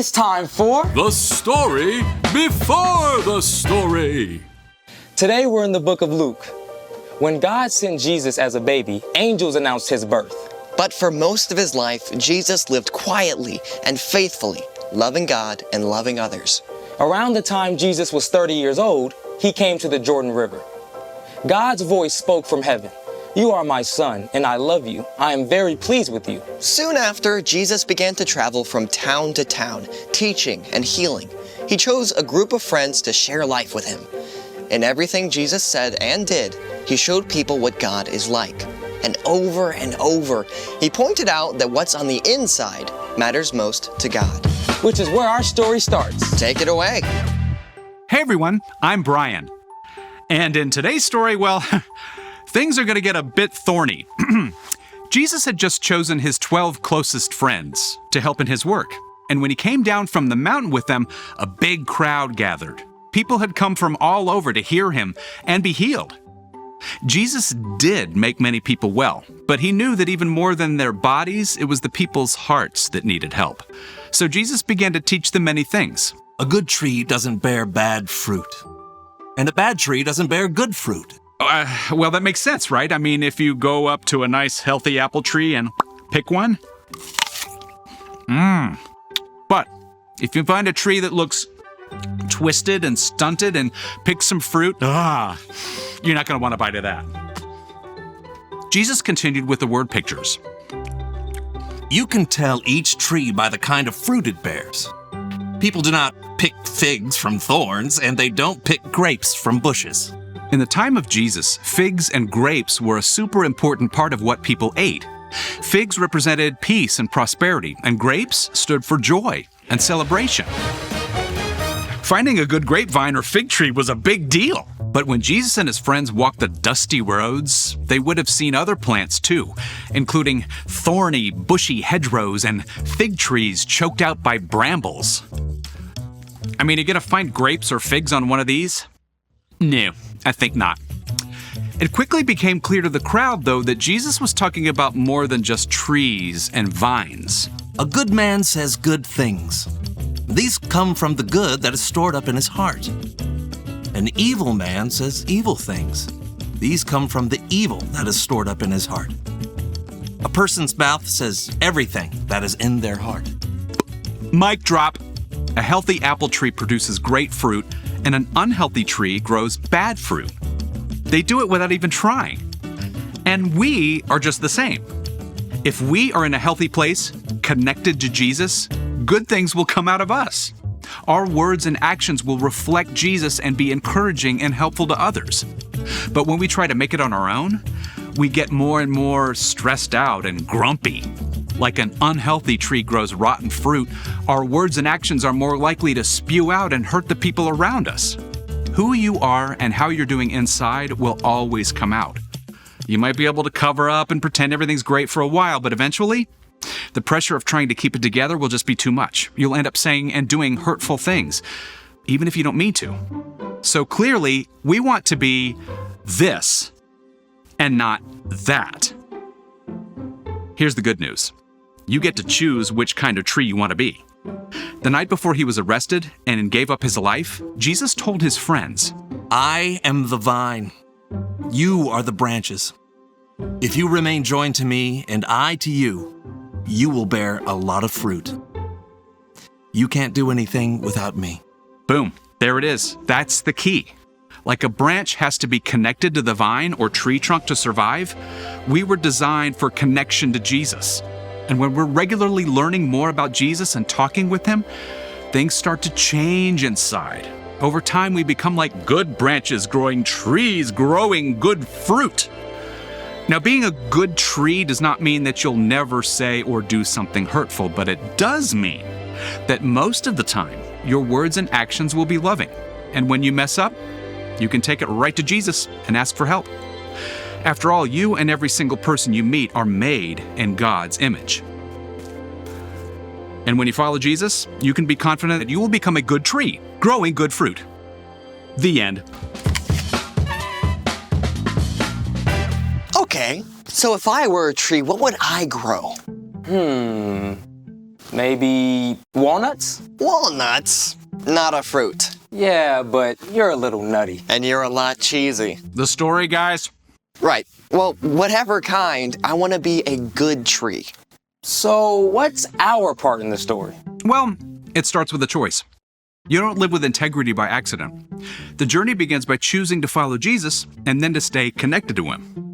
It's time for The Story Before the Story. Today we're in the book of Luke. When God sent Jesus as a baby, angels announced his birth. But for most of his life, Jesus lived quietly and faithfully, loving God and loving others. Around the time Jesus was 30 years old, he came to the Jordan River. God's voice spoke from heaven. "You are my son, and I love you. I am very pleased with you." Soon after, Jesus began to travel from town to town, teaching and healing. He chose a group of friends to share life with him. In everything Jesus said and did, he showed people what God is like. And over, he pointed out that what's on the inside matters most to God. Which is where our story starts. Take it away. Hey everyone, I'm Brian. And in today's story, well, things are going to get a bit thorny. Jesus had just chosen his 12 closest friends to help in his work. And when he came down from the mountain with them, a big crowd gathered. People had come from all over to hear him and be healed. Jesus did make many people well, but he knew that even more than their bodies, it was the people's hearts that needed help. So Jesus began to teach them many things. A good tree doesn't bear bad fruit, and a bad tree doesn't bear good fruit. Well, that makes sense, right? I mean, if you go up to a nice, healthy apple tree and pick one. But if you find a tree that looks twisted and stunted and pick some fruit, you're not going to want to bite of that. Jesus continued with the word pictures. You can tell each tree by the kind of fruit it bears. People do not pick figs from thorns, and they don't pick grapes from bushes. In the time of Jesus, figs and grapes were a super important part of what people ate. Figs represented peace and prosperity, and grapes stood for joy and celebration. Finding a good grapevine or fig tree was a big deal. But when Jesus and his friends walked the dusty roads, they would have seen other plants too, including thorny, bushy hedgerows and fig trees choked out by brambles. I mean, are you going to find grapes or figs on one of these? No, I think not. It quickly became clear to the crowd, though, that Jesus was talking about more than just trees and vines. A good man says good things. These come from the good that is stored up in his heart. An evil man says evil things. These come from the evil that is stored up in his heart. A person's mouth says everything that is in their heart. Mic drop. A healthy apple tree produces great fruit, and an unhealthy tree grows bad fruit. They do it without even trying. And we are just the same. If we are in a healthy place, connected to Jesus, good things will come out of us. Our words and actions will reflect Jesus and be encouraging and helpful to others. But when we try to make it on our own, we get more and more stressed out and grumpy. Like an unhealthy tree grows rotten fruit, our words and actions are more likely to spew out and hurt the people around us. Who you are and how you're doing inside will always come out. You might be able to cover up and pretend everything's great for a while, but eventually, the pressure of trying to keep it together will just be too much. You'll end up saying and doing hurtful things, even if you don't mean to. So clearly, we want to be this and not that. Here's the good news. You get to choose which kind of tree you want to be. The night before he was arrested and gave up his life, Jesus told his friends, I am the vine. You are the branches. If you remain joined to me and I to you, you will bear a lot of fruit. You can't do anything without me. Boom, there it is. That's the key. Like a branch has to be connected to the vine or tree trunk to survive, we were designed for connection to Jesus. And when we're regularly learning more about Jesus and talking with him, things start to change inside. Over time, we become like good branches growing trees, growing good fruit. Now, being a good tree does not mean that you'll never say or do something hurtful, but it does mean that most of the time, your words and actions will be loving. And when you mess up, you can take it right to Jesus and ask for help. After all, you and every single person you meet are made in God's image. And when you follow Jesus, you can be confident that you will become a good tree, growing good fruit. The end. Okay, so if I were a tree, what would I grow? Maybe walnuts? Walnuts? Not a fruit. Yeah, but you're a little nutty. And you're a lot cheesy. The story, guys? Right. Well, whatever kind, I want to be a good tree. So what's our part in the story? Well, it starts with a choice. You don't live with integrity by accident. The journey begins by choosing to follow Jesus and then to stay connected to him.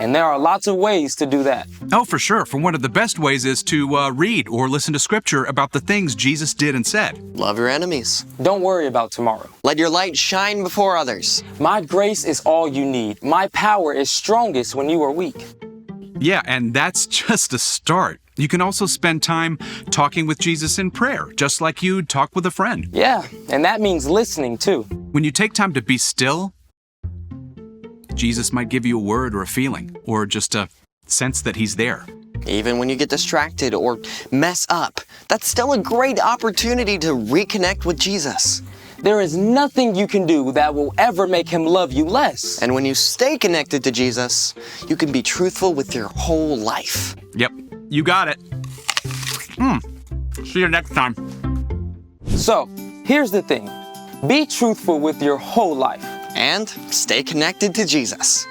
And there are lots of ways to do that. Oh, for sure. For one of the best ways is to read or listen to scripture about the things Jesus did and said. Love your enemies. Don't worry about tomorrow. Let your light shine before others. My grace is all you need. My power is strongest when you are weak. Yeah, and that's just a start. You can also spend time talking with Jesus in prayer, just like you'd talk with a friend. Yeah, and that means listening too. When you take time to be still, Jesus might give you a word or a feeling, or just a sense that he's there. Even when you get distracted or mess up, that's still a great opportunity to reconnect with Jesus. There is nothing you can do that will ever make him love you less. And when you stay connected to Jesus, you can be truthful with your whole life. Yep, you got it. See you next time. So, here's the thing. Be truthful with your whole life. And stay connected to Jesus.